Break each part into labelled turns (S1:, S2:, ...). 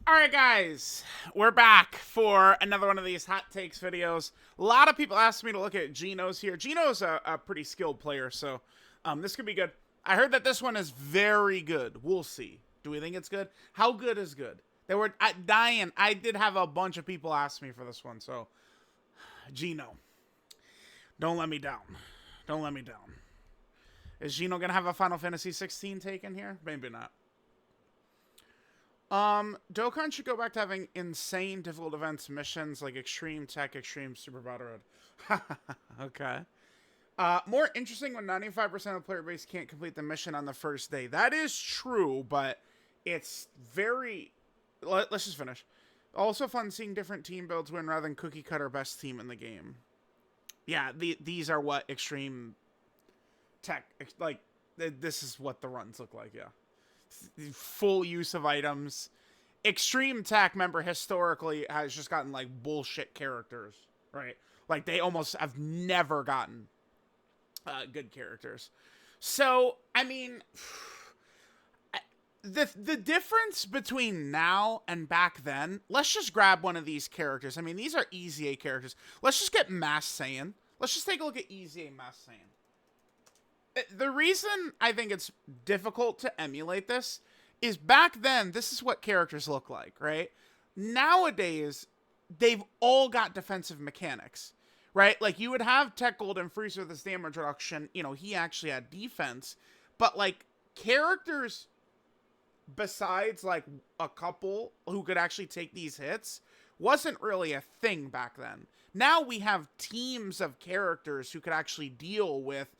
S1: Alright guys, we're back for another one of these hot takes videos. A lot of people asked me to look at Geno's here. Geno's a pretty skilled player, so this could be good. I heard that this one is very good. We'll see. Do we think it's good? How good is good? They were dying. I did have a bunch of people ask me for this one, so Geno, don't let me down. Don't let me down. Is Geno gonna have a Final Fantasy 16 take in here? Maybe not. Dokkan should go back to having insane difficult events, missions like Extreme Tech, Extreme Super Battle Road. Okay. More interesting when 95% of the player base can't complete the mission on the first day. That is true, but it's very... Let's just finish. Also fun seeing different team builds win rather than cookie cutter best team in the game. Yeah, these are what Extreme Tech... Like, this is what the runs look like, yeah. Full use of items. Extreme Tech, remember, historically has just gotten like bullshit characters, right? Like they almost have never gotten good characters. So I mean, the difference between now and back then, let's just grab one of these characters. I mean, these are Easy A characters. Let's just get Mass Saiyan. Let's just take a look at Easy A Mass Saiyan. The reason I think it's difficult to emulate this is back then, this is what characters look like, right? Nowadays, they've all got defensive mechanics, right? Like, you would have Tech Gold and Freeze with his damage reduction. You know, he actually had defense. But, like, characters besides, like, a couple who could actually take these hits wasn't really a thing back then. Now we have teams of characters who could actually deal with,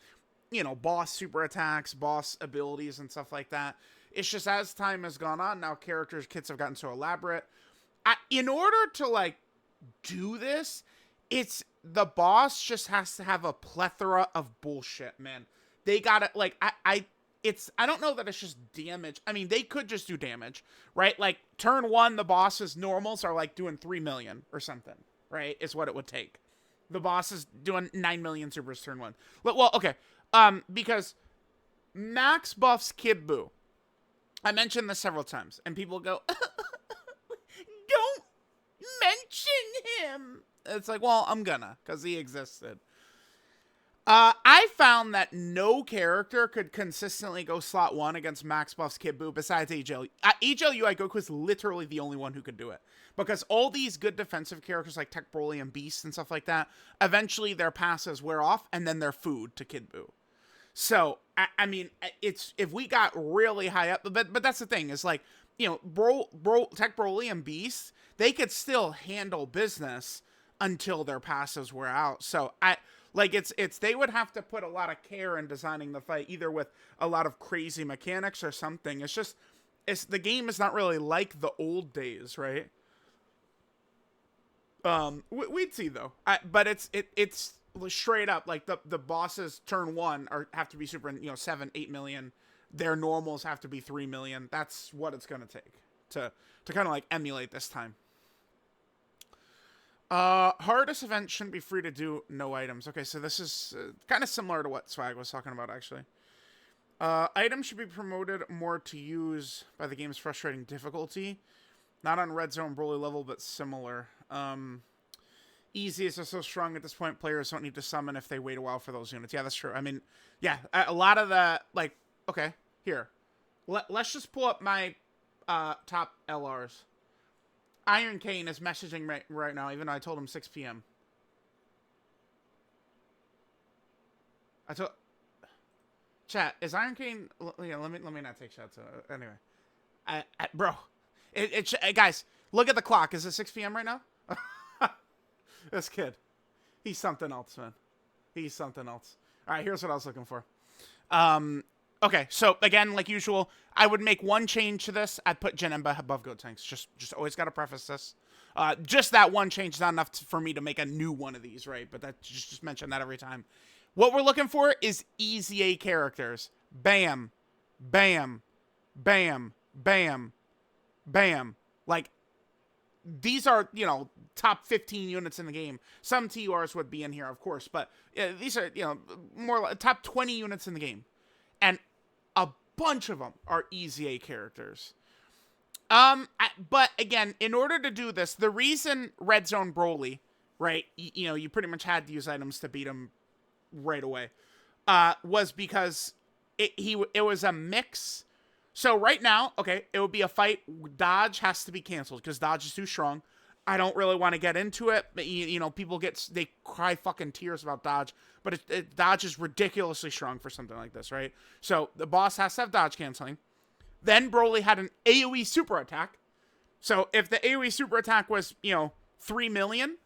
S1: you know, boss super attacks, boss abilities, and stuff like that. It's just as time has gone on, now characters, kits have gotten so elaborate. In order to, like, do this, it's, the boss just has to have a plethora of bullshit, man. They gotta, like, I don't know that it's just damage. I mean, they could just do damage, right? Like, turn one, the boss's normals are, like, doing 3 million or something, right? Is what it would take. The boss is doing 9 million supers turn one. Well, okay. Because Max buffs Kid Buu. I mentioned this several times, and people go, don't mention him. It's like, well, I'm gonna, because he existed. I found that no character could consistently go slot 1 against Max buffs Kid Buu besides HL. HL UI Goku is literally the only one who could do it. Because all these good defensive characters like Tech Broly and Beast and stuff like that, eventually their passes wear off, and then they're food to Kid Buu. So, I mean, it's, if we got really high up, but that's the thing, is like, you know, Tech Broly and Beast, they could still handle business until their passes wear out. So, they would have to put a lot of care in designing the fight, either with a lot of crazy mechanics or something. It's just, the game is not really like the old days, right? We'd see though, but it's straight up, like, the bosses turn 1 have to be super, you know, 7-8 million. Their normals have to be 3 million. That's what it's gonna take to kind of like emulate this time. Hardest event shouldn't be free to do, no items. Okay, so this is kind of similar to what Swag was talking about, actually. Items should be promoted more to use by the game's frustrating difficulty. Not on Red Zone Broly level, but similar. Easiest are so strong at this point, players don't need to summon if they wait a while for those units. Yeah, that's true. I mean, yeah, a lot of the, like, okay, here. Let's just pull up my top LRs. Iron Kane is messaging right now, even though I told him 6 p.m. Chat, is Iron Kane... Yeah, let me not take shots. Anyway. Bro. Guys, look at the clock. Is it 6 p.m. right now? This kid. He's something else, man. He's something else. Alright, here's what I was looking for. Okay, so, again, like usual, I would make one change to this. I'd put Janemba above Gotenks. Just always gotta preface this. Just that one change is not enough for me to make a new one of these, right? But that just mention that every time. What we're looking for is Easy A characters. Bam. Bam. Bam. Bam. Bam. Like, these are, you know, top 15 units in the game. Some TURs would be in here, of course, but these are, you know, more like top 20 units in the game. And a bunch of them are Easy A characters. But again, in order to do this, the reason Red Zone Broly, right, you know, you pretty much had to use items to beat him right away, was because it was a mix. So right now, okay, it would be a fight. Dodge has to be canceled because Dodge is too strong. I don't really want to get into it. But, you know, people they cry fucking tears about Dodge, but Dodge is ridiculously strong for something like this, right? So the boss has to have Dodge canceling. Then Broly had an AoE super attack. So if the AoE super attack was, you know, 3 million,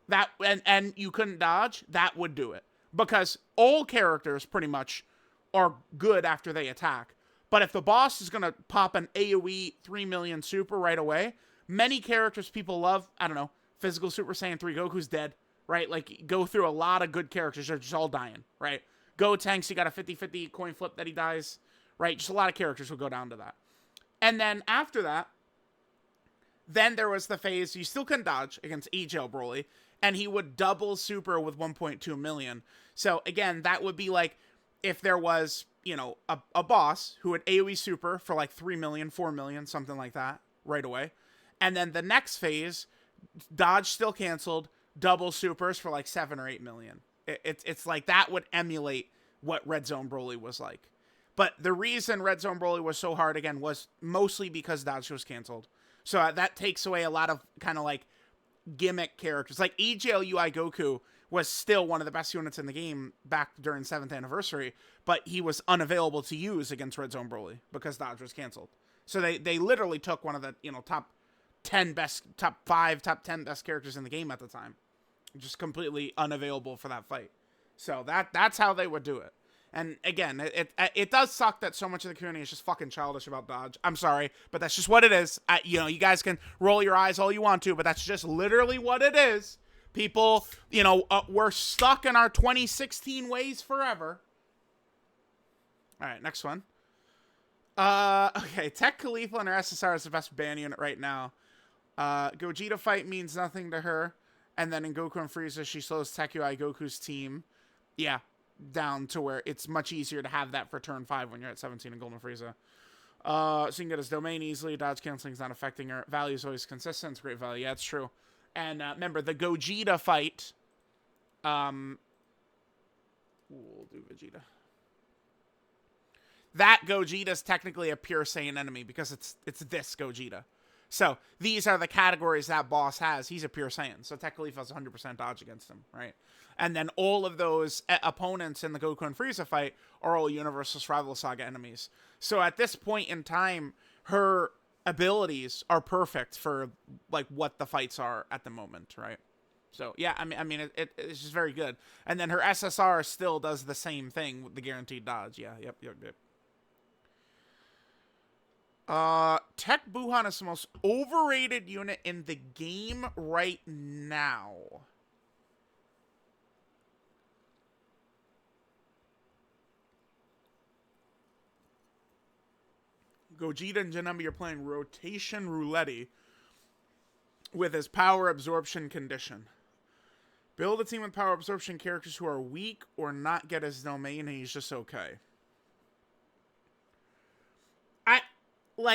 S1: that and you couldn't dodge, that would do it. Because all characters pretty much are good after they attack. But if the boss is going to pop an AoE 3 million super right away, many characters people love, I don't know, physical Super Saiyan 3 Goku's dead, right? Like, go through a lot of good characters. They're just all dying, right? Gotenks, you got a 50-50 coin flip that he dies, right? Just a lot of characters will go down to that. And then after that, then there was the phase you still couldn't dodge against AGL Broly, and he would double super with 1.2 million. So again, that would be like if there was, you know, a boss who would AoE super for like 3 million, 4 million, something like that right away. And then the next phase, dodge still canceled, double supers for like 7 or 8 million. It's like that would emulate what Red Zone Broly was like. But the reason Red Zone Broly was so hard, again, was mostly because dodge was canceled. So that takes away a lot of kind of like gimmick characters. Like EGL UI Goku was still one of the best units in the game back during 7th anniversary, but he was unavailable to use against Red Zone Broly because dodge was canceled. So they literally took one of the, you know, top 10 best, top 5, top 10 best characters in the game at the time. Just completely unavailable for that fight. So that's how they would do it. And again, it does suck that so much of the community is just fucking childish about dodge. I'm sorry, but that's just what it is. You know, you guys can roll your eyes all you want to, but that's just literally what it is. People, you know, we're stuck in our 2016 ways forever. All right, next one. Okay, TEQ Caulifla and her SSR is the best ban unit right now. Gogeta fight means nothing to her. And then in Goku and Frieza, she slows TEQ UI Goku's team. Yeah. Down to where it's much easier to have that for turn 5 when you're at 17 in Golden Frieza. So you can get his domain easily. Dodge canceling is not affecting her. Value is always consistent. It's great value. Yeah, it's true. And remember, the Gogeta fight. We'll do Vegeta. That Gogeta is technically a pure Saiyan enemy because it's this Gogeta. So these are the categories that boss has. He's a pure Saiyan. So TEQ Caulifla has 100% dodge against him, right? And then all of those opponents in the Goku and Frieza fight are all Universal Survival Saga enemies. So at this point in time, her abilities are perfect for like what the fights are at the moment, right? So yeah, I mean, it's just very good. And then her SSR still does the same thing with the guaranteed dodge. Yeah, yep. TEQ Buhan is the most overrated unit in the game right now. Gogeta and Janemi are playing rotation roulette with his power absorption condition. Build a team with power absorption characters who are weak or not get his domain, and he's just okay.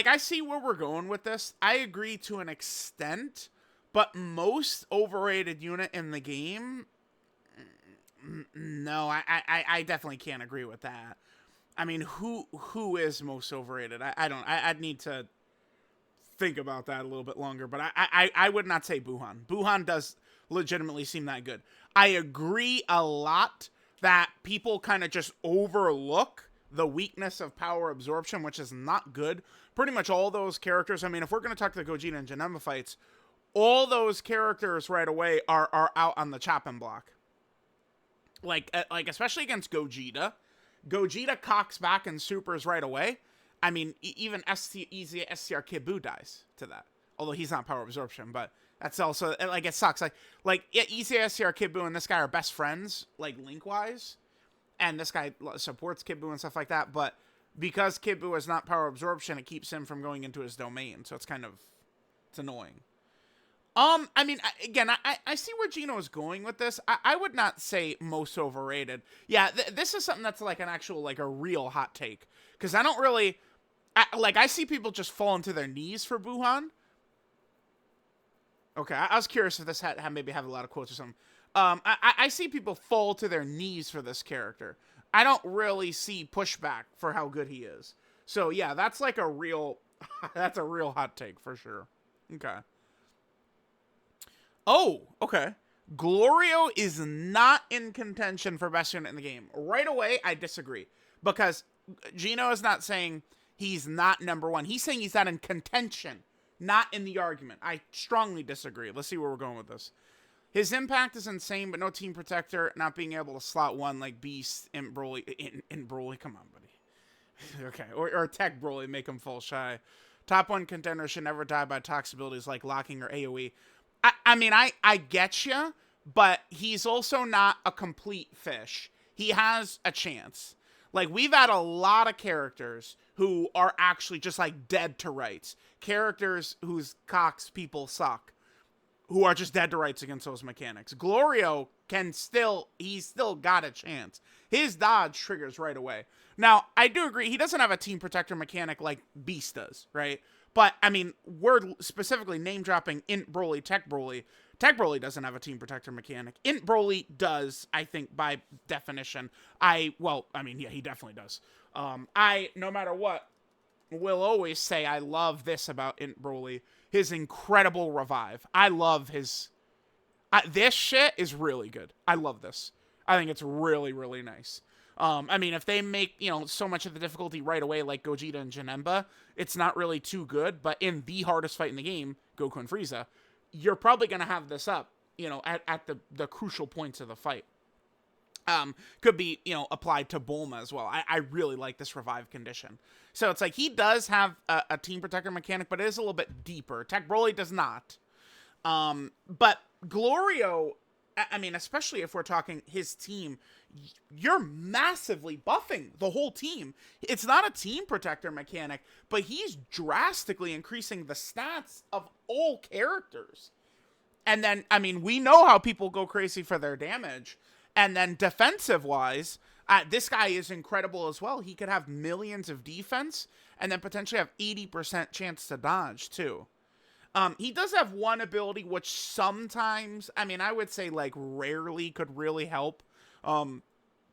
S1: I see where we're going with this. I agree to an extent, but most overrated unit in the game, no, I definitely can't agree with that. I mean, who is most overrated? I'd need to think about that a little bit longer, but I would not say Buhan. Buhan does legitimately seem that good. I agree a lot that people kind of just overlook the weakness of power absorption, which is not good. Pretty much all those characters, I mean, if we're going to talk the Gogeta and Janemba fights, all those characters right away are out on the chopping block. Like especially against Gogeta. Gogeta cocks back and supers right away. I mean, even easy STR Kid Buu dies to that. Although he's not power absorption, but that's also, like, it sucks. Easy STR Kid Buu and this guy are best friends, like, link-wise. And this guy supports Kid Buu and stuff like that, but because Kid Buu is not power absorption, it keeps him from going into his domain, so it's annoying. I mean, again, I see where Gino is going with this. I would not say most overrated. Yeah, this is something that's like an actual, like a real hot take, because I don't really, I see people just falling to their knees for Buhan. Okay, I was curious if this had maybe have a lot of quotes or something. I see people fall to their knees for this character. I don't really see pushback for how good he is. So yeah, that's like a real, that's a real hot take for sure. Okay. Oh, okay. Glorio is not in contention for best unit in the game. Right away, I disagree. Because Gino is not saying he's not number one. He's saying he's not in contention, not in the argument. I strongly disagree. Let's see where we're going with this. His impact is insane, but no team protector, not being able to slot one like Beast and Broly. In Broly, come on, buddy. Okay, or Tech Broly, make him fall shy. Top one contender should never die by toxic abilities like locking or AoE. I mean, I get you, but he's also not a complete fish. He has a chance. Like, we've had a lot of characters who are actually just, like, dead to rights. Characters whose cocks people suck, who are just dead to rights against those mechanics. Glorio he's still got a chance. His dodge triggers right away. Now, I do agree, he doesn't have a team protector mechanic like Beast does, right? But, I mean, we're specifically name-dropping Int Broly, Tech Broly. Tech Broly doesn't have a team protector mechanic. Int Broly does, I think, by definition. Yeah, he definitely does. No matter what, will always say I love this about Int Broly. His incredible revive. I love his... this shit is really good. I love this. I think it's really, really nice. I mean, if they make, so much of the difficulty right away, like Gogeta and Janemba, it's not really too good, but in the hardest fight in the game, Goku and Frieza, you're probably going to have this up, at the crucial points of the fight. Could be, applied to Bulma as well. I really like this revive condition. So it's like, he does have a team protector mechanic, but it is a little bit deeper. Tech Broly does not. But Glorio, I mean, especially if we're talking his team, you're massively buffing the whole team. It's not a team protector mechanic, but he's drastically increasing the stats of all characters. And then, I mean, we know how people go crazy for their damage. And then defensive-wise, this guy is incredible as well. He could have millions of defense and then potentially have 80% chance to dodge, too. He does have one ability which sometimes, I mean, I would say, like, rarely could really help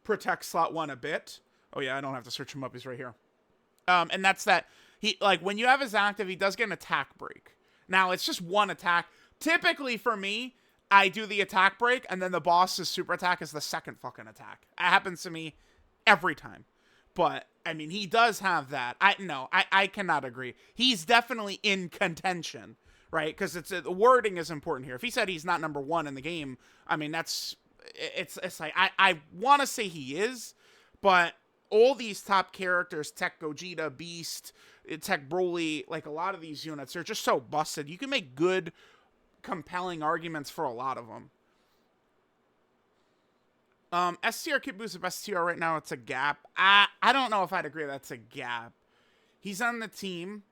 S1: protect slot 1 a bit. Oh, yeah, I don't have to search him up. He's right here. And that's that he, like, when you have his active, he does get an attack break. Now, it's just one attack. Typically, for me, I do the attack break, and then the boss's super attack is the second fucking attack. It happens to me every time. But, I mean, he does have that. I cannot agree. He's definitely in contention, right? Because the wording is important here. If he said he's not number one in the game, I mean, it's like, I want to say he is, but all these top characters, Tech Gogeta, Beast, Tech Broly, like, a lot of these units, they're just so busted. You can make good, compelling arguments for a lot of them. STR Kid Boo's the best TR right now. It's a gap. I don't know if I'd agree that's a gap. He's on the team,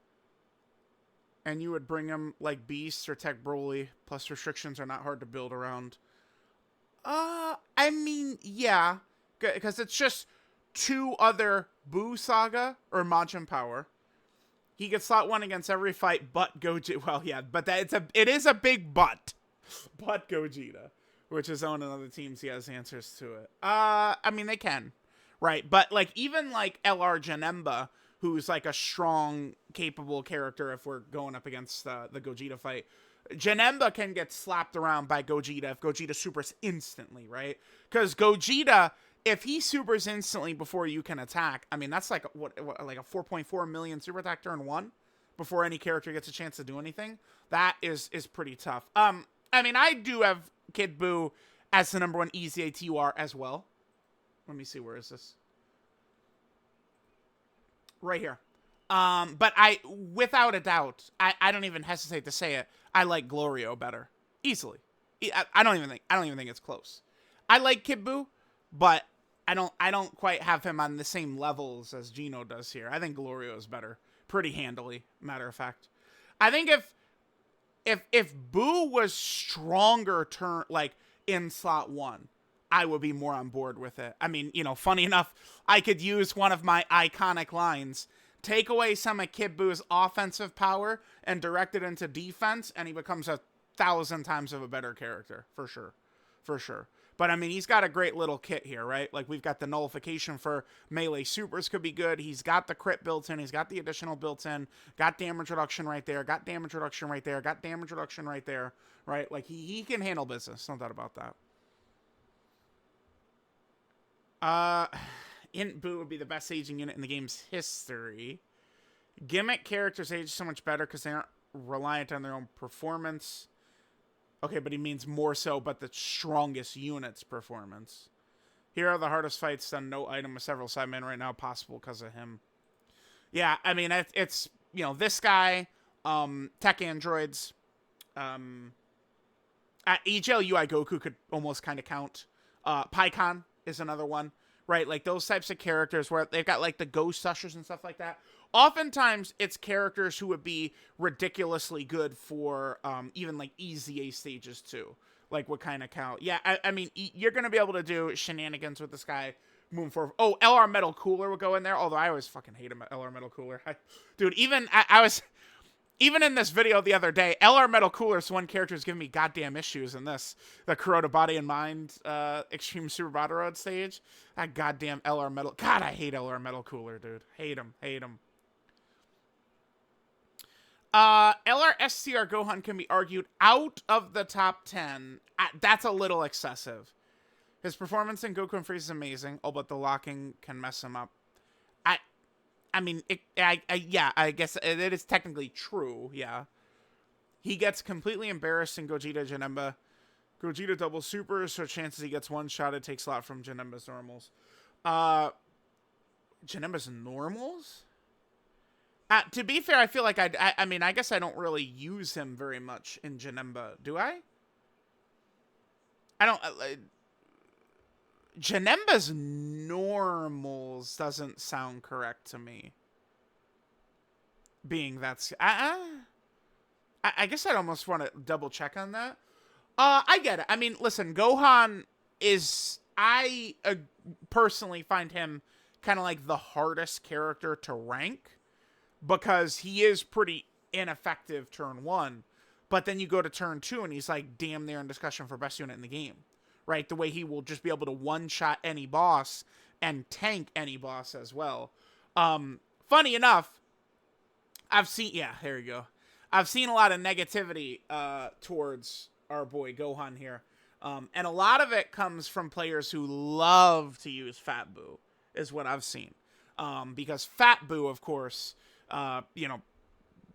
S1: and you would bring him like Beast or Tech Broly, plus restrictions are not hard to build around. I mean, yeah, because it's just two other Boo Saga or Majin Power. He gets slot 1 against every fight but Gogeta. Well, yeah, but it is a big but. But Gogeta, which is on other teams, he has answers to it. I mean, they can, right? But like, even like LR Janemba, who's like a strong, capable character if we're going up against the Gogeta fight, Janemba can get slapped around by Gogeta if Gogeta supers instantly, right? Because Gogeta, if he supers instantly before you can attack, I mean, that's like like a 4.4 million super attack turn 1 before any character gets a chance to do anything. That is pretty tough. I mean, I do have Kid Buu as the number 1 easy ATUR as well. Let me see, where is this? Right here. But without a doubt, I don't even hesitate to say it, I like Glorio better. Easily. I don't even think it's close. I like Kid Buu, but I don't quite have him on the same levels as Gino does here. I think Glorio is better. Pretty handily, matter of fact. I think if Buu was stronger like in slot 1, I would be more on board with it. I mean, funny enough, I could use one of my iconic lines take away some of Kid Buu's offensive power and direct it into defense, and he becomes 1,000 times of a better character, for sure. For sure. But, I mean, he's got a great little kit here, right? Like, we've got the nullification for melee supers could be good. He's got the crit built in. He's got the additional built in. Got damage reduction right there. Got damage reduction right there. Got damage reduction right there, right? Like, he can handle business. No doubt about that. Int Boo would be the best aging unit in the game's history. Gimmick characters age so much better because they aren't reliant on their own performance. Okay, but he means more so, but the strongest unit's performance. Here are the hardest fights done. No item with several sidemen right now possible because of him. Yeah, I mean, it's, you know, this guy, tech androids, EGL UI Goku could almost kind of count. PyCon is another one, right? Like, those types of characters where they've got, like, the ghost ushers and stuff like that. Oftentimes, it's characters who would be ridiculously good for even, like, EZA stages, too. Like, what kind of count? Yeah, I mean, you're going to be able to do shenanigans with this guy moving forward. Oh, LR Metal Cooler would go in there, although I always fucking hate him, LR Metal Cooler. Dude, even, I was... Even in this video the other day, LR Metal Cooler's one character is giving me goddamn issues in this. The Kuroda Body and Mind Extreme Super Battle Road stage. That goddamn LR Metal... God, I hate LR Metal Cooler, dude. Hate him. Hate him. LR STR Gohan can be argued out of the top 10. That's a little excessive. His performance in Goku and Frieza is amazing, but the locking can mess him up. I mean, yeah, I guess it is technically true, yeah. He gets completely embarrassed in Gogeta Janemba. Gogeta double supers, so chances he gets one-shotted takes a lot from Janemba's normals. Janemba's normals? To be fair, I feel like I mean, I guess I don't really use him very much in Janemba. Do I? I don't... Janemba's normals doesn't sound correct to me. Being that's... I guess I'd almost want to double check on that. I get it. I mean, listen, Gohan is... I personally find him kind of like the hardest character to rank. Because he is pretty ineffective turn 1. But then you go to turn 2 and he's like damn near in discussion for best unit in the game. Right, the way he will just be able to one-shot any boss and tank any boss as well. Funny enough, I've seen... Yeah, there you go. I've seen a lot of negativity towards our boy Gohan here. And a lot of it comes from players who love to use Fat Boo, is what I've seen. Because Fat Boo, of course, you know,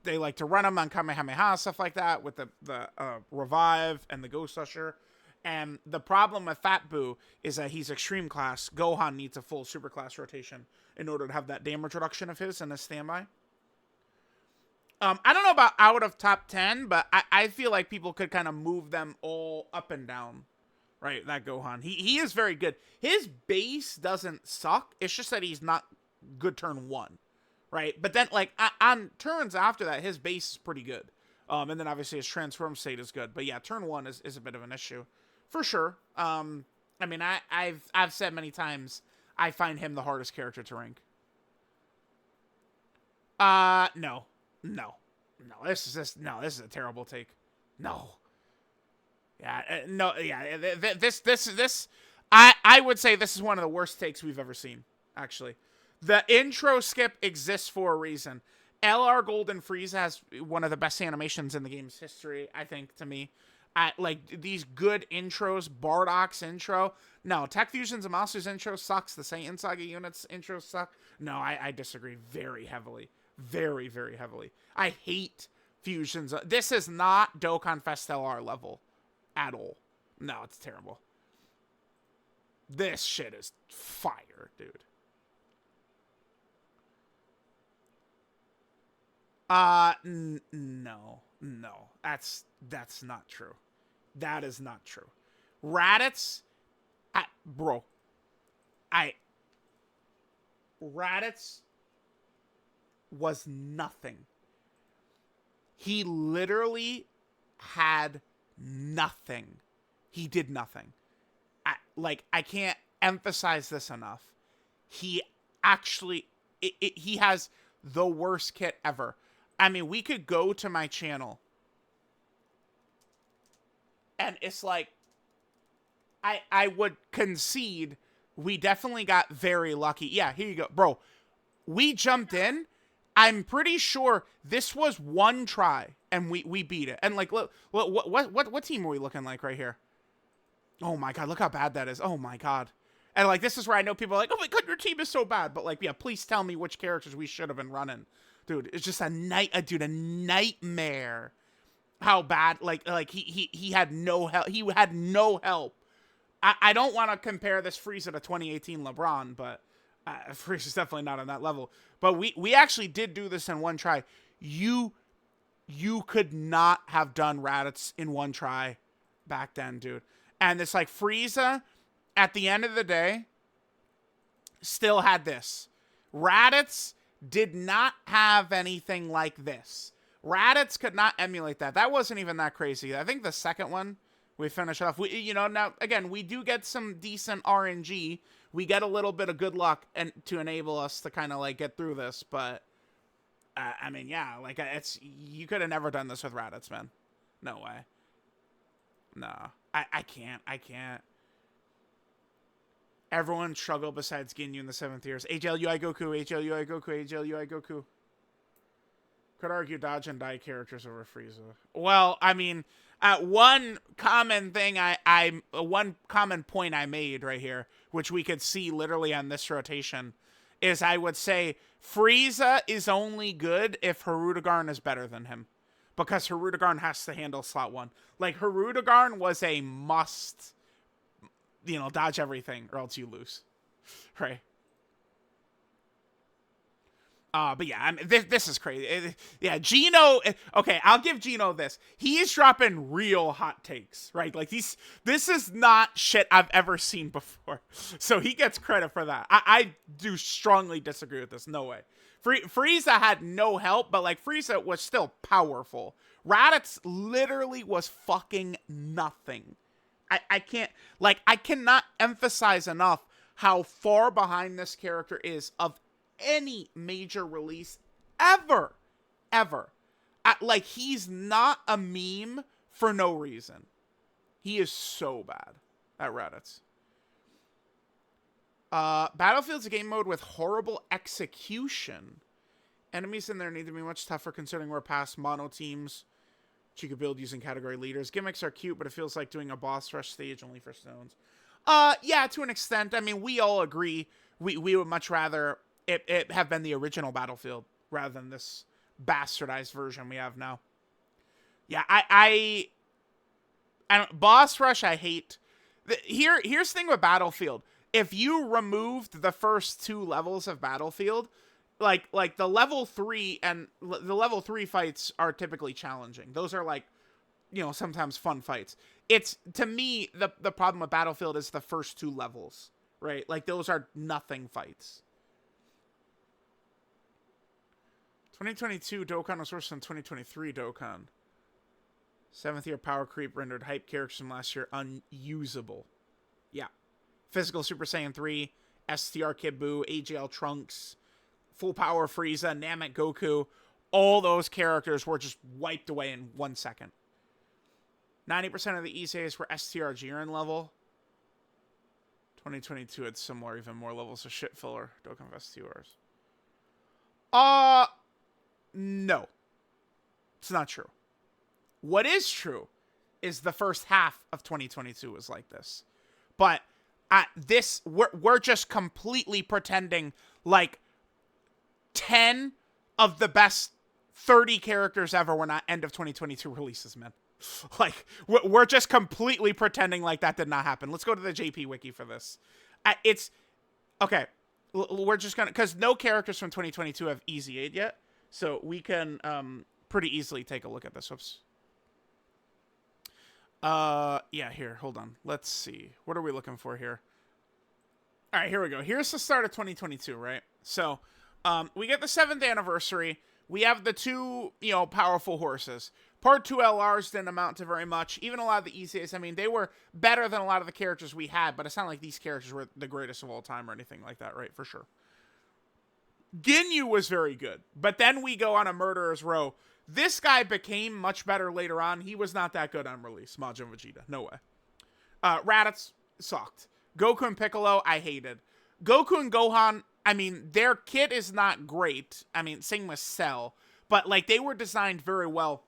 S1: they like to run him on Kamehameha, stuff like that, with the Revive and the Ghost Usher. And the problem with Fat Boo is that he's extreme class. Gohan needs a full super class rotation in order to have that damage reduction of his and his standby. I don't know about out of top 10, but I feel like people could kind of move them all up and down. Right, that Gohan. He is very good. His base doesn't suck. It's just that he's not good turn 1. Right? But then, like, on turns after that, his base is pretty good. And then, obviously, his transform state is good. But, yeah, turn 1 is a bit of an issue. For sure. I mean, I've said many times, I find him the hardest character to rank. No. This is a terrible take. No. Yeah, no, yeah, this, I would say this is one of the worst takes we've ever seen, actually. The intro skip exists for a reason. LR Golden Frieza has one of the best animations in the game's history, I think, to me. Like, these good intros, Bardock's intro. No, Tech Fusion's and Monsters intro sucks. The Saiyan Saga units intro suck. No, I disagree very heavily. Very, very heavily. I hate Fusion's. This is not Dokkanfest LR level. At all. No, it's terrible. This shit is fire, dude. No. That's not true. That is not true. Raditz, Raditz was nothing. He literally had nothing. He did nothing. I can't emphasize this enough. He actually, he has the worst kit ever. I mean, we could go to my channel. And it's like, I would concede we definitely got very lucky. Yeah, here you go. Bro, we jumped in. I'm pretty sure this was one try, and we beat it. And like, look, what team are we looking like right here? Oh my god, look how bad that is. Oh my god. And like, this is where I know people are like, oh my god, your team is so bad. But like, yeah, please tell me which characters we should have been running. Dude, it's just a nightmare. How bad, like he had no help. He had no help. I don't want to compare this Frieza to 2018 LeBron, but Frieza's definitely not on that level. But we actually did do this in one try. You could not have done Raditz in one try back then, dude. And it's like Frieza, at the end of the day, still had this. Raditz did not have anything like this. Raditz could not emulate that. That wasn't even that crazy. I think the second one, we finish off. Now, again, we do get some decent RNG. We get a little bit of good luck and to enable us to kind of, like, get through this. But, I mean, yeah, like, you could have never done this with Raditz, man. No way. No. I can't. Everyone struggled besides Ginyu in the 7th years. HLUI Goku, HLUI Goku, HLUI Goku. Could argue dodge and die characters over Frieza. Well, I mean, one common thing one common point I made right here, which we could see literally on this rotation, is I would say Frieza is only good if Hirudegarn is better than him. Because Hirudegarn has to handle slot 1. Like, Hirudegarn was a must, dodge everything or else you lose. Right? But yeah, I mean, this is crazy. Yeah, Gino. Okay, I'll give Gino this. He is dropping real hot takes, right? Like this is not shit I've ever seen before. So he gets credit for that. I do strongly disagree with this. No way. Frieza had no help, but like Frieza was still powerful. Raditz literally was fucking nothing. I cannot emphasize enough how far behind this character is of any major release ever. Like, he's not a meme for no reason. He is so bad at Raditz. Battlefield's a game mode with horrible execution. Enemies in there need to be much tougher considering we're past mono teams, which you could build using category leaders. Gimmicks are cute, but it feels like doing a boss rush stage only for stones. Yeah, to an extent. I mean, we all agree we would much rather it have been the original Battlefield rather than this bastardized version we have now. Yeah, I don't, boss rush I hate. Here's the thing with Battlefield. If you removed the first 2 levels of Battlefield, like the level 3 and the level 3 fights are typically challenging. Those are like, sometimes fun fights. It's, to me, the problem with Battlefield is the first 2 levels, right? Like, those are nothing fights. 2022 Dokkan was worse than 2023 Dokkan. 7th year power creep rendered hype characters from last year unusable. Yeah. Physical Super Saiyan 3, STR Kid Buu, AGL Trunks, Full Power Frieza, Namek Goku. All those characters were just wiped away in 1 second. 90% of the EZAs were STR Jiren level. 2022 had similar, even more levels of shit filler. Dokkanfest TRs. No. It's not true. What is true is the first half of 2022 was like this. But we're just completely pretending like 10 of the best 30 characters ever were not end of 2022 releases, man. Like, we're just completely pretending like that did not happen. Let's go to the JP Wiki for this. It's, okay, we're just gonna, because no characters from 2022 have EZA'd yet, so we can pretty easily take a look at this. Whoops. Yeah, here, hold on. Let's see. What are we looking for here? All right, here we go. Here's the start of 2022, right? So, we get the 7th anniversary. We have the 2, powerful horses. Part 2 LRs didn't amount to very much. Even a lot of the EZAs, I mean, they were better than a lot of the characters we had, but it's not like these characters were the greatest of all time or anything like that, right? For sure. Ginyu was very good. But then we go on a murderer's row. This guy became much better later on. He was not that good on release. Majin Vegeta. No way. Raditz sucked. Goku and Piccolo, I hated. Goku and Gohan, I mean, their kit is not great. I mean, same with Cell. But, like, they were designed very well.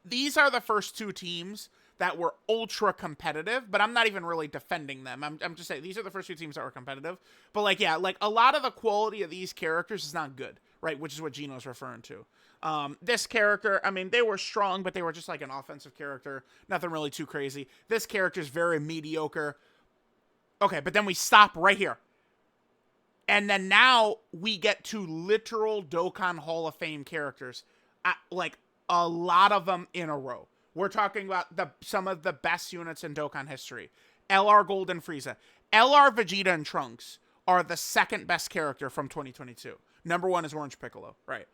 S1: These are the first two teams that were ultra competitive, but I'm not even really defending them. I'm just saying, these are the first two teams that were competitive. But, like, yeah, like, a lot of the quality of these characters is not good, right? Which is what Gino's referring to. This character, I mean, they were strong, but they were just like an offensive character. Nothing really too crazy. This character is very mediocre. Okay, but then we stop right here. And then now we get to literal Dokkan Hall of Fame characters. Like, a lot of them in a row. We're talking about some of the best units in Dokkan history. LR Gold and Frieza. LR Vegeta and Trunks are the second best character from 2022. Number one is Orange Piccolo, right?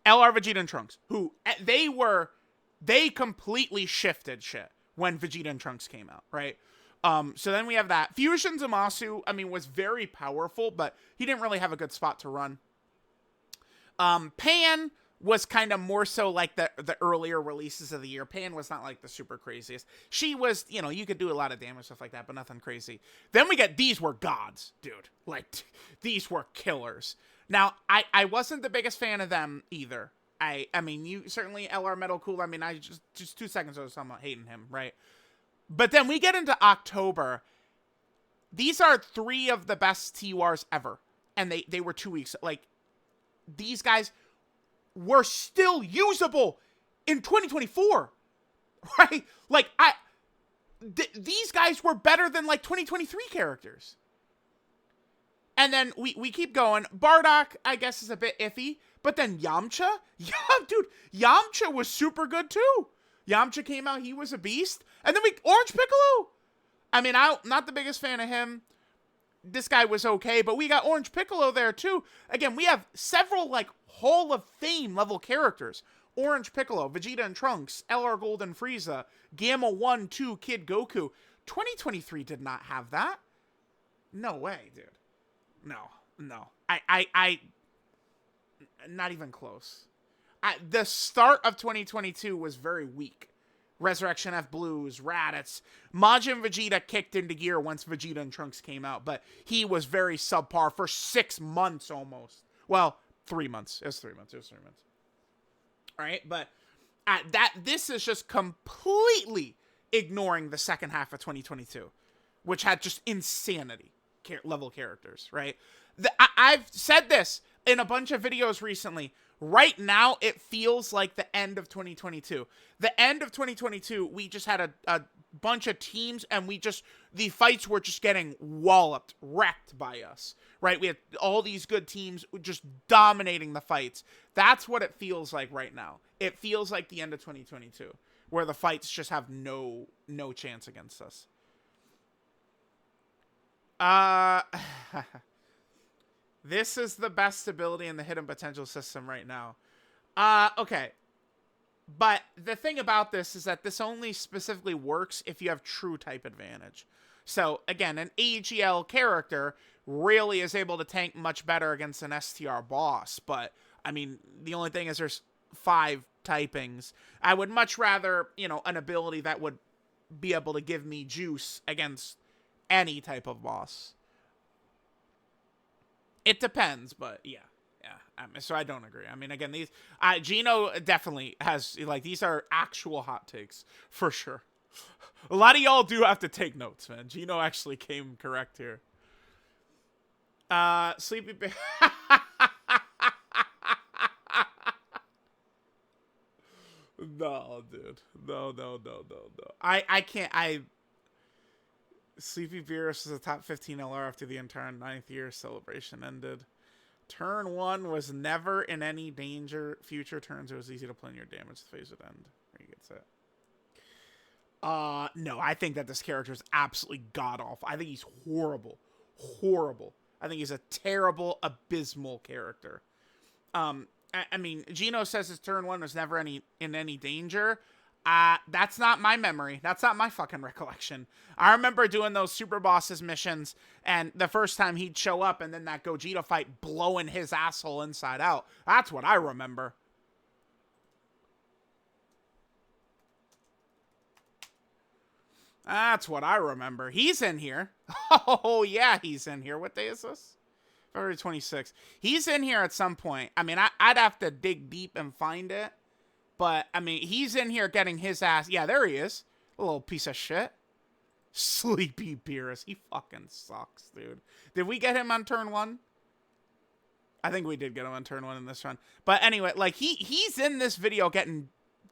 S1: LR Vegeta and Trunks, who they completely shifted shit when Vegeta and Trunks came out, right? So then we have that. Fusion Zamasu, I mean, was very powerful, but he didn't really have a good spot to run. Pan was kind of more so like the earlier releases of the year. Pan was not like the super craziest. She was, you know, you could do a lot of damage, stuff like that, but nothing crazy. Then we get, these were gods, dude. Like, these were killers. Now, I wasn't the biggest fan of them either. I mean, you certainly LR Metal Cool. I mean, I just 2 seconds ago, I'm hating him, right? But then we get into October. These are 3 of the best TURs ever. And they were 2 weeks. Like, these guys were still usable in 2024. Right? Like, these guys were better than, like, 2023 characters. And then we keep going. Bardock, I guess, is a bit iffy. But then Yamcha? Dude, Yamcha was super good, too. Yamcha came out, he was a beast. And then Orange Piccolo. I mean, I'm not the biggest fan of him. This guy was okay, but we got Orange Piccolo there, too. Again, we have several, like, Hall of Fame level characters. Orange Piccolo, Vegeta and Trunks, LR Gold and Frieza, Gamma 1, 2, Kid Goku. 2023 did not have that. No way, dude. No. I not even close. The start of 2022 was very weak. Resurrection F Blues, Raditz. Majin Vegeta kicked into gear once Vegeta and Trunks came out, but he was very subpar for 6 months almost. Well, 3 months. It was 3 months. All right, but this is just completely ignoring the second half of 2022, which had just insanity level characters, right? I've said this in a bunch of videos recently. Right now, it feels like the end of 2022. The end of 2022, we just had a bunch of teams, and the fights were just getting walloped, wrecked by us, right? We had all these good teams just dominating the fights. That's what it feels like right now. It feels like the end of 2022, where the fights just have no chance against us. This is the best ability in the hidden potential system right now. Okay. But the thing about this is that this only specifically works if you have true type advantage. So, again, an AGL character really is able to tank much better against an STR boss. But, I mean, the only thing is there's 5 typings. I would much rather, an ability that would be able to give me juice against any type of boss. It depends, but yeah. So I don't agree. I mean, again, Gino definitely has, these are actual hot takes, for sure. A lot of y'all do have to take notes, man. Gino actually came correct here. Sleepy Bear. No, dude. No. I can't, Sleepy Beerus was a top 15 LR after the entire 9th year celebration ended. Turn 1 was never in any danger. Future turns, it was easy to plan your damage. The phase would end. There you get it. No, I think that this character is absolutely god-awful. I think he's horrible. I think he's a terrible, abysmal character. I mean, Gino says his turn 1 was never in any danger. That's not my memory. That's not my fucking recollection. I remember doing those Super Bosses missions, and the first time he'd show up, and then that Gogeta fight blowing his asshole inside out. That's what I remember. That's what I remember. He's in here. Oh, yeah, he's in here. What day is this? February 26th. He's in here at some point. I mean, I'd have to dig deep and find it. But, I mean, he's in here getting his ass. Yeah, there he is. A little piece of shit. Sleepy Beerus. He fucking sucks, dude. Did we get him on turn 1? I think we did get him on turn 1 in this run. But anyway, like, he's in this video getting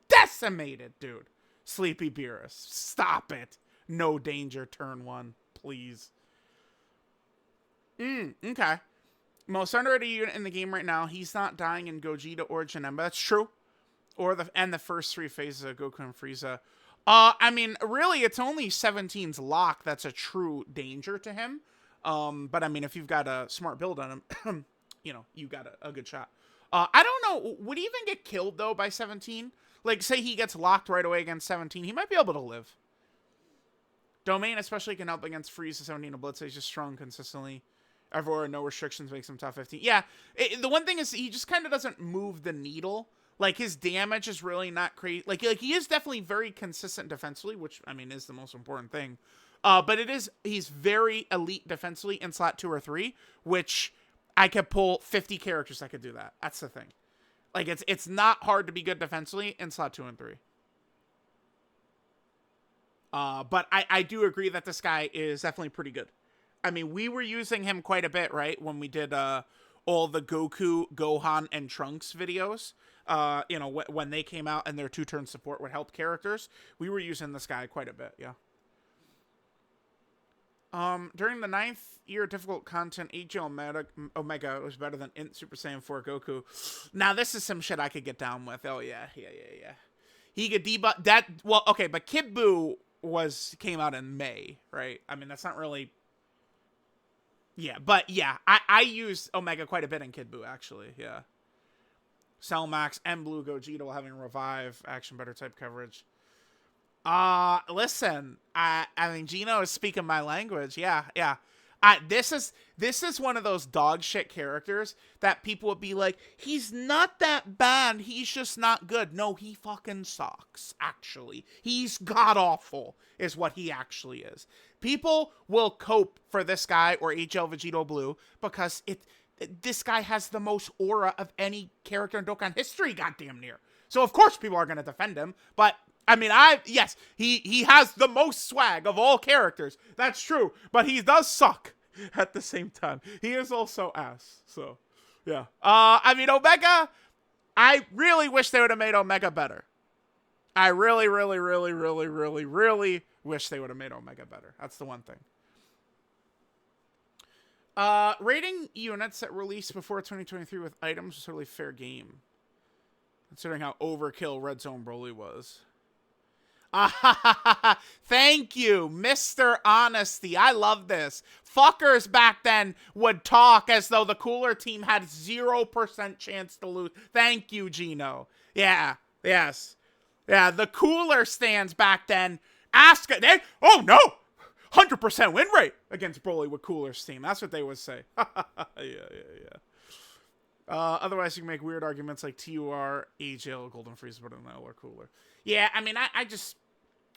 S1: decimated, dude. Sleepy Beerus. Stop it. No danger, turn 1. Please. Okay. Most underrated unit in the game right now. He's not dying in Gogeta or Janemba. That's true. Or the first 3 phases of Goku and Frieza. I mean, really, it's only 17's lock that's a true danger to him. But I mean, if you've got a smart build on him, you know, you got a good shot. I don't know. Would he even get killed, though, by 17? Like, say he gets locked right away against 17. He might be able to live. Domain especially can help against Frieza. 17 and Blitz. He's just strong consistently. Everywhere, no restrictions makes him top 15. Yeah, the one thing is he just kind of doesn't move the needle. Like, his damage is really not crazy. Like he is definitely very consistent defensively, which, I mean, is the most important thing. But he's very elite defensively in slot 2 or 3, which I could pull 50 characters that could do that. That's the thing. Like, it's not hard to be good defensively in slot 2 and 3. But I do agree that this guy is definitely pretty good. I mean, we were using him quite a bit, right? When we did all the Goku, Gohan, and Trunks videos. You know, when they came out and their 2-turn support would help characters, we were using this guy quite a bit, yeah. During the 9th year difficult content, AJ Omega was better than Int Super Saiyan 4 Goku. Now, this is some shit I could get down with. Oh, yeah. He could debug that. Well, okay, but Kid Buu came out in May, right? I mean, that's not really... Yeah, but yeah, I use Omega quite a bit in Kid Buu, actually, yeah. Cell Max and Blue Gogeta while having Revive, action better type coverage. Listen, I mean, Gino is speaking my language. Yeah. This is one of those dog shit characters that people would be like, he's not that bad, he's just not good. No, he fucking sucks, actually. He's god-awful, is what he actually is. People will cope for this guy or HL Vegito Blue because this guy has the most aura of any character in Dokkan history, goddamn near. So of course people are going to defend him, but I mean, yes, he has the most swag of all characters. That's true, but he does suck at the same time. He is also ass, so yeah. I mean, Omega, I really wish they would have made Omega better. I really wish they would have made Omega better. That's the one thing. Rating units that released before 2023 with items was totally fair game, considering how overkill Red Zone Broly was. Thank you, Mr. Honesty. I love this. Fuckers back then would talk as though the cooler team had 0% chance to lose. Thank you, Gino. Yeah, yes. Yeah, the cooler stands back then ask it. Oh no! 100% win rate against Broly with Cooler's team. That's what they would say. Yeah. Otherwise, you can make weird arguments like TUR, AJL, Golden Freeze, but no, or Cooler. Yeah, I mean, I just...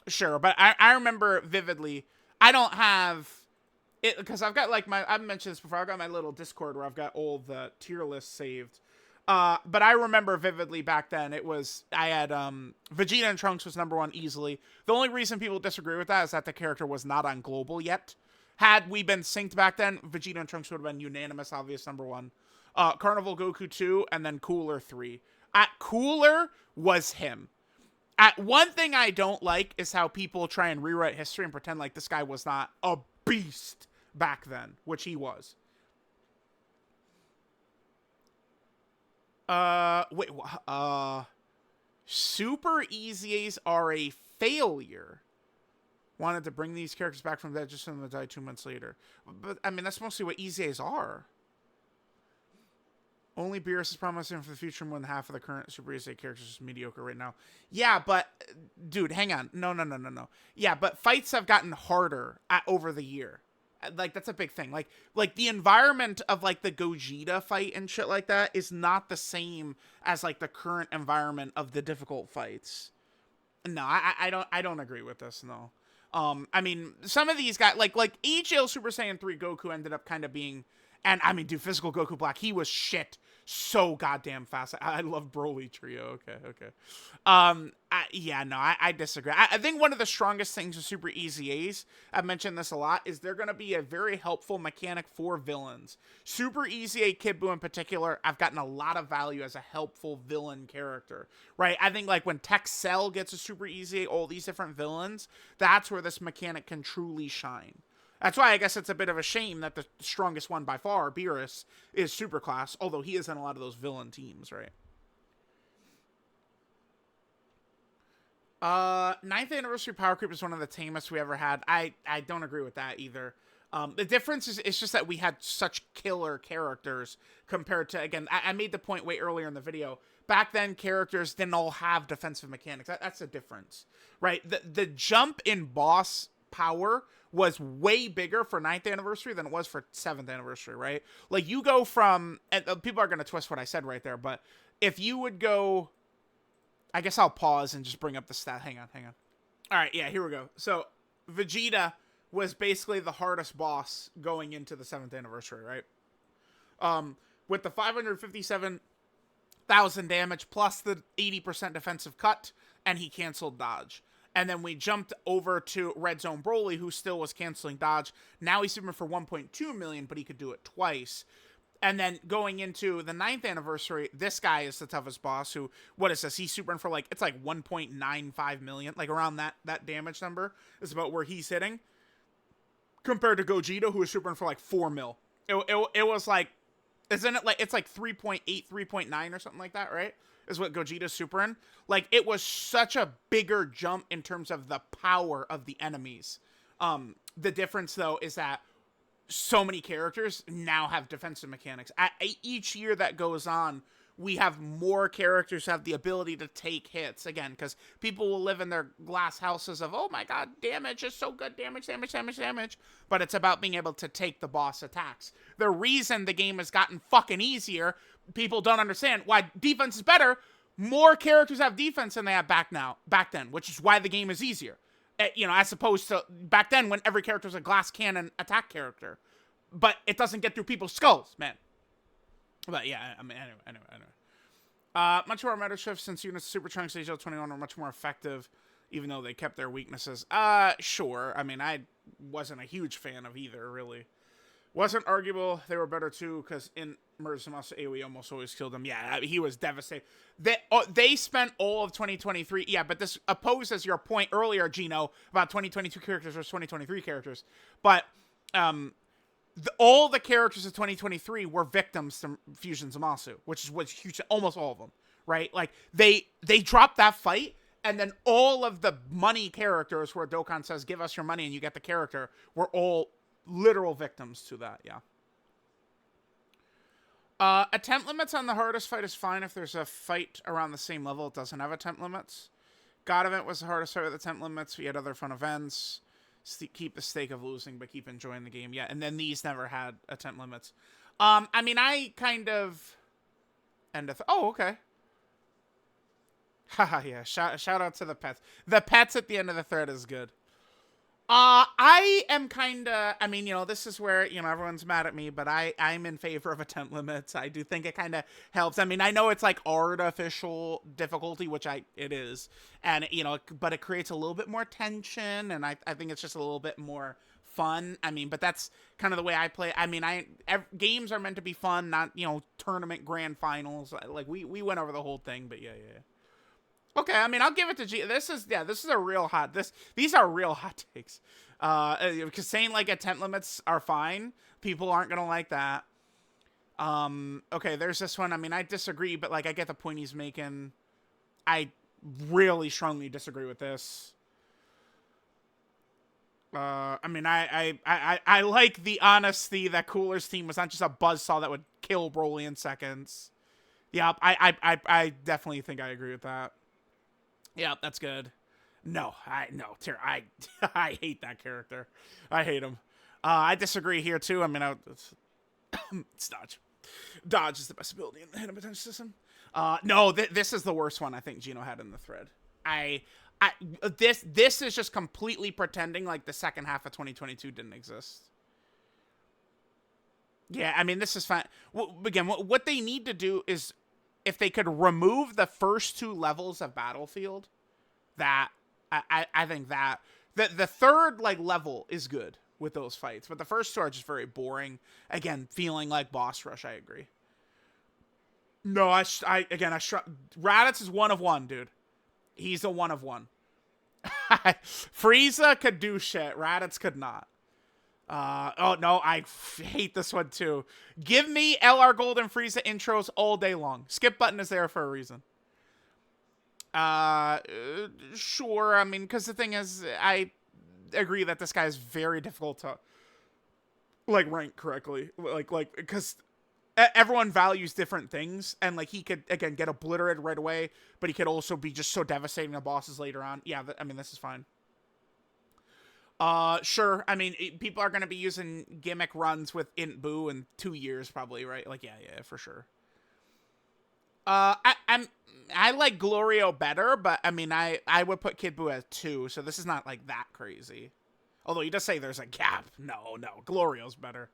S1: Sure, but I remember vividly. I don't have... it because I've got, like, I've mentioned this before. I've got my little Discord where I've got all the tier lists saved. But I remember vividly back then, I had, Vegeta and Trunks was number 1 easily. The only reason people disagree with that is that the character was not on Global yet. Had we been synced back then, Vegeta and Trunks would have been unanimous, obvious number 1. Carnival Goku 2, and then Cooler 3. Cooler was him. One thing I don't like is how people try and rewrite history and pretend like this guy was not a beast back then, which he was. Super EZAs are a failure. Wanted to bring these characters back from dead just for them to die 2 months later. But, I mean, that's mostly what EZAs are. Only Beerus is promising for the future. More than half of the current Super Easy characters is mediocre right now. Yeah, but dude, hang on. No. Yeah, but fights have gotten harder over the year. Like that's a big thing. Like the environment of like the Gogeta fight and shit like that is not the same as like the current environment of the difficult fights. No, I don't agree with this. No. I mean, some of these guys, like EGL Super Saiyan 3 Goku ended up kind of being, and I mean, dude, Physical Goku Black, he was shit so goddamn fast. I love Broly Trio. Okay. Yeah, no, I disagree. I think one of the strongest things with Super Easy A's, I've mentioned this a lot, is they're going to be a very helpful mechanic for villains. Super Easy A Kid Buu in particular, I've gotten a lot of value as a helpful villain character, right? I think like when Tech Cell gets a Super Easy A, all these different villains, that's where this mechanic can truly shine. That's why I guess it's a bit of a shame that the strongest one by far, Beerus, is Superclass, although he is in a lot of those villain teams, right? Ninth anniversary power creep is one of the tamest we ever had. I don't agree with that either. The difference is it's just that we had such killer characters compared to, again, I made the point way earlier in the video. Back then, characters didn't all have defensive mechanics. That's the difference, right? The jump in boss power was way bigger for ninth anniversary than it was for 7th anniversary, right? Like you go from, and people are going to twist what I said right there, but if you would go, I guess I'll pause and just bring up the stat. Hang on. All right, yeah, here we go. So Vegeta was basically the hardest boss going into the 7th anniversary, right? With the 557,000 damage plus the 80% defensive cut, and he canceled dodge. And then we jumped over to Red Zone Broly, who still was canceling dodge. Now he's super for 1.2 million, but he could do it twice. And then going into the 9th anniversary, this guy is the toughest boss who, what is this? He's supering for like, it's like 1.95 million, like around that damage number is about where he's hitting. Compared to Gogeta, who is supering for like 4 mil. It was like, isn't it like, it's like 3.8, 3.9 or something like that, right? Is what Gogeta's supering. Like, it was such a bigger jump in terms of the power of the enemies. The difference, though, is that so many characters now have defensive mechanics. Each year that goes on, we have more characters have the ability to take hits. Again, because people will live in their glass houses of, oh my god, damage is so good, damage. But it's about being able to take the boss attacks. The reason the game has gotten fucking easier, people don't understand why defense is better. More characters have defense than they have back then, which is why the game is easier. You know, as opposed to back then when every character was a glass cannon attack character. But it doesn't get through people's skulls, man. But yeah, I mean, anyway. Much more meta shift since units Super Trunks Age 21 were much more effective, even though they kept their weaknesses. Sure. I mean, I wasn't a huge fan of either, really. Wasn't arguable. They were better too, because in Murderous AoE almost always killed him. Yeah, he was devastated. They spent all of 2023. Yeah, but this opposes your point earlier, Gino, about 2022 characters versus 2023 characters. But all the characters of 2023 were victims to Fusion Zamasu, which was huge. Almost all of them, right? Like they dropped that fight, and then all of the money characters where Dokkan says, "Give us your money and you get the character," were all literal victims to that. Yeah. Attempt limits on the hardest fight is fine if there's a fight around the same level. It doesn't have attempt limits. God event was the hardest fight with attempt limits. We had other fun events. Keep the stake of losing, but keep enjoying the game. Yeah, and then these never had attempt limits. I mean, I kind of oh, okay. Haha, yeah. Shout out to the pets. The pets at the end of the thread is good. I am kind of, I mean, you know, this is where, you know, everyone's mad at me, but I'm in favor of attempt limits. I do think it kind of helps. I mean, I know it's like artificial difficulty, which it is, and, you know, but it creates a little bit more tension, and I think it's just a little bit more fun. I mean, but that's kind of the way I play. I mean, games are meant to be fun, not, you know, tournament grand finals. Like, we went over the whole thing, but yeah. Okay, I mean, I'll give it to G. This is a real hot. These are real hot takes. Because saying like attempt limits are fine, people aren't gonna like that. Okay, there's this one. I mean, I disagree, but like I get the point he's making. I really strongly disagree with this. I mean, I like the honesty that Cooler's team was not just a buzzsaw that would kill Broly in seconds. Yeah, I definitely think I agree with that. Yeah, that's good. No, I hate that character. I hate him. I disagree here too. I mean, it's Dodge. Dodge is the best ability in the hidden potential system. No, this is the worst one I think Gino had in the thread. I, this is just completely pretending like the second half of 2022 didn't exist. Yeah, I mean, this is fine. Again, what they need to do is, if they could remove the first two levels of Battlefield, that I think that the third like level is good with those fights, but the first two are just very boring. Again, feeling like boss rush. I agree. No, Raditz is one of one, dude. He's a one of one. Frieza could do shit. Raditz could not. Oh no, I hate this one too. Give me LR Gold and Frieza intros all day long. Skip button is there for a reason. Sure. I mean, because the thing is, I agree that this guy is very difficult to like rank correctly. Like because everyone values different things, and like he could again get obliterated right away, but he could also be just so devastating to bosses later on. Yeah, I mean, this is fine. Sure. I mean, people are going to be using gimmick runs with Int Boo in 2 years, probably, right? Like, yeah, for sure. I like Glorio better, but I mean, I would put Kid Buu at 2, so this is not like that crazy. Although he does say there's a gap. No, Glorio's better.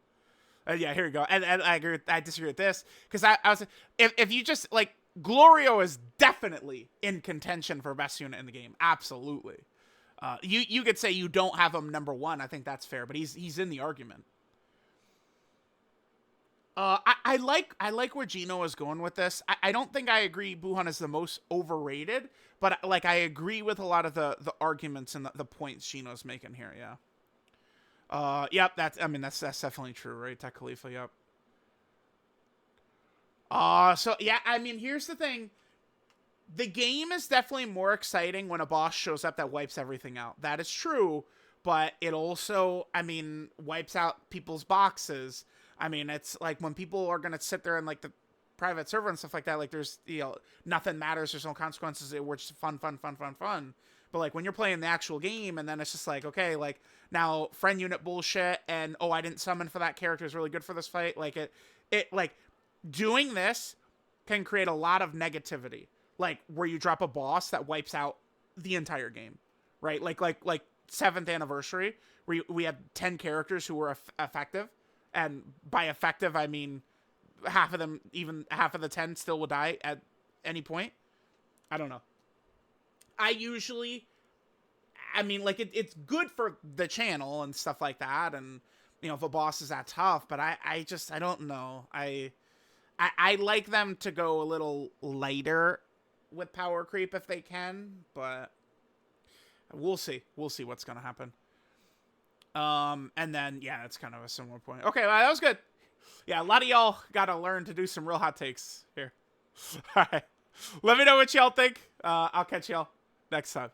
S1: Yeah, here we go. And I agree. I disagree with this because I was if you just like Glorio is definitely in contention for best unit in the game. Absolutely. You could say you don't have him number 1. I think that's fair, but he's in the argument. I like where Gino is going with this. I don't think I agree Buhan is the most overrated, but like I agree with a lot of the arguments and the points Gino's making here. Yeah. Yep. That's definitely true, right? TEQ Caulifla. Yep. So yeah. I mean, here's the thing. The game is definitely more exciting when a boss shows up that wipes everything out. That is true, but it also, I mean, wipes out people's boxes. I mean, it's like when people are going to sit there in like the private server and stuff like that, like there's, nothing matters. There's no consequences. We're just fun. But like when you're playing the actual game and then it's just like, okay, like now friend unit bullshit and, oh, I didn't summon for that character is really good for this fight. Like it like doing this can create a lot of negativity. Like where you drop a boss that wipes out the entire game, right? Like 7th anniversary where we had 10 characters who were effective. And by effective, I mean half of them, even half of the 10 still will die at any point. I don't know. I mean, like, it's good for the channel and stuff like that. And, if a boss is that tough. But I don't know. I like them to go a little lighter with power creep if they can. But we'll see. We'll see what's going to happen. And then, yeah, that's kind of a similar point. Okay, well, that was good. Yeah, a lot of y'all got to learn to do some real hot takes here. All right. Let me know what y'all think. I'll catch y'all next time.